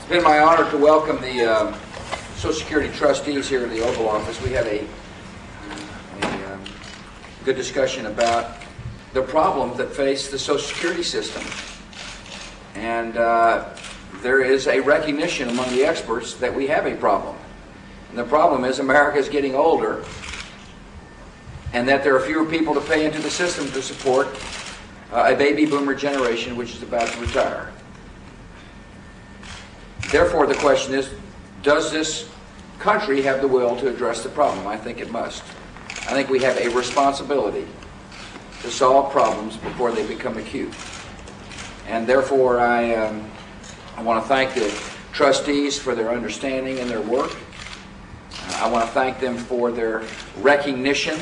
It's been my honor to welcome the Social Security trustees here in the Oval Office. We had a good discussion about the problem that faced the Social Security system. And there is a recognition among the experts that we have a problem. And the problem is America is getting older, and that there are fewer people to pay into the system to support a baby boomer generation which is about to retire. Therefore, the question is, does this country have the will to address the problem? I think it must. I think we have a responsibility to solve problems before they become acute. And therefore, I want to thank the trustees for their understanding and their work. I want to thank them for their recognition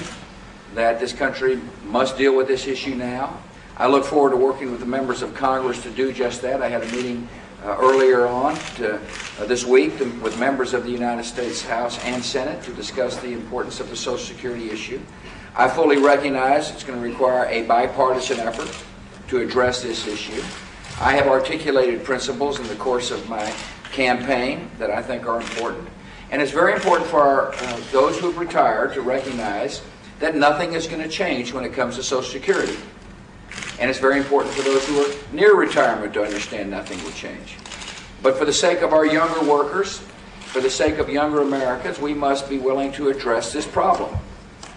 that this country must deal with this issue now. I look forward to working with the members of Congress to do just that. I had a meeting earlier on this week with members of the United States House and Senate to discuss the importance of the Social Security issue. I fully recognize it's going to require a bipartisan effort to address this issue. I have articulated principles in the course of my campaign that I think are important. And it's very important for those who have retired to recognize that nothing is going to change when it comes to Social Security. And it's very important for those who are near retirement to understand nothing will change. But for the sake of our younger workers, for the sake of younger Americans, we must be willing to address this problem.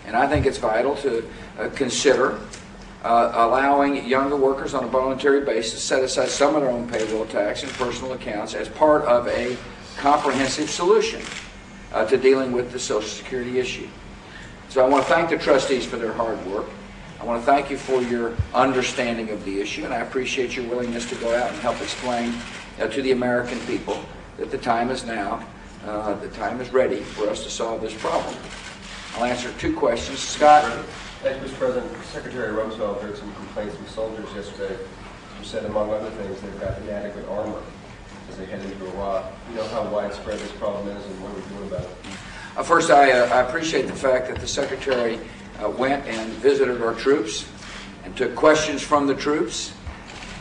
And I think it's vital to consider allowing younger workers on a voluntary basis to set aside some of their own payroll tax and personal accounts as part of a comprehensive solution to dealing with the Social Security issue. So I want to thank the trustees for their hard work. I want to thank you for your understanding of the issue, and I appreciate your willingness to go out and help explain to the American people that the time is now, the time is ready for us to solve this problem. I'll answer two questions. Scott? Thank you, Mr. President. Secretary Rumsfeld heard some complaints from soldiers yesterday who said, among other things, they've got inadequate armor as they head into Iraq. You know how widespread this problem is and what are we doing about it? First, I appreciate the fact that the Secretary went and visited our troops and took questions from the troops.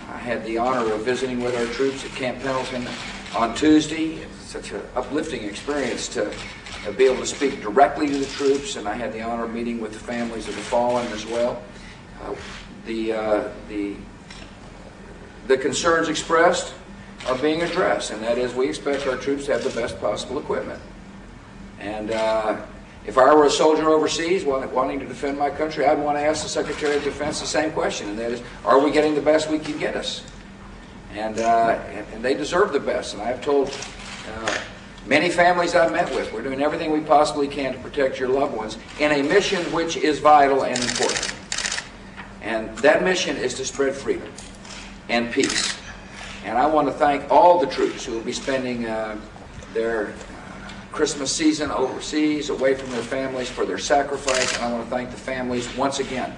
I had the honor of visiting with our troops at Camp Pendleton on Tuesday. It's such an uplifting experience to be able to speak directly to the troops, and I had the honor of meeting with the families of the fallen as well. The concerns expressed are being addressed, and that is we expect our troops to have the best possible equipment. And if I were a soldier overseas wanting to defend my country, I'd want to ask the Secretary of Defense the same question, and that is, are we getting the best we can get us? And they deserve the best, and I've told many families I've met with, we're doing everything we possibly can to protect your loved ones in a mission which is vital and important. And that mission is to spread freedom and peace. And I want to thank all the troops who will be spending their Christmas season overseas, away from their families, for their sacrifice. And I want to thank the families once again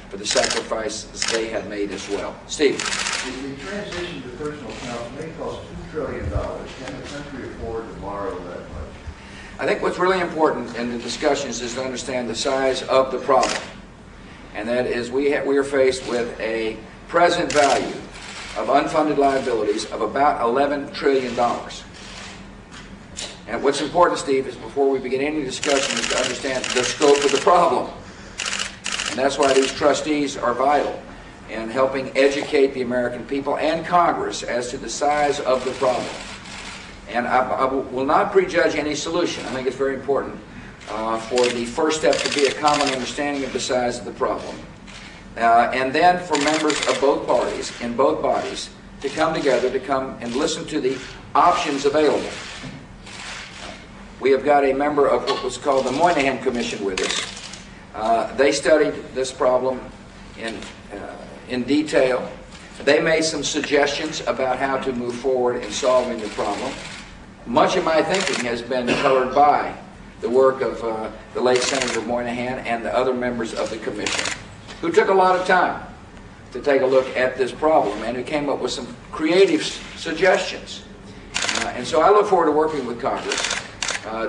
for the sacrifices they have made as well. Steve. The transition to personal accounts may cost $2 trillion. Can the country afford to borrow that much? I think what's really important in the discussions is to understand the size of the problem. And that is we are faced with a present value of unfunded liabilities of about $11 trillion. And what's important, Steve, is before we begin any discussion is to understand the scope of the problem. And that's why these trustees are vital in helping educate the American people and Congress as to the size of the problem. And I will not prejudge any solution. I think it's very important for the first step to be a common understanding of the size of the problem. And then for members of both parties, in both bodies, to come together, to come and listen to the options available. We have got a member of what was called the Moynihan Commission with us. They studied this problem in detail. They made some suggestions about how to move forward in solving the problem. Much of my thinking has been colored by the work of the late Senator Moynihan and the other members of the Commission, who took a lot of time to take a look at this problem and who came up with some creative suggestions. And so I look forward to working with Congress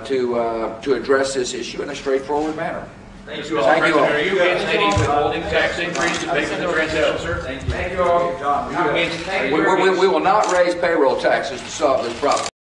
to address this issue in a straightforward manner. Thank you all. Thank you all. Are you reinstating withholding tax increase to pay for the transition, sir? Thank you all. We will not raise payroll taxes to solve this problem.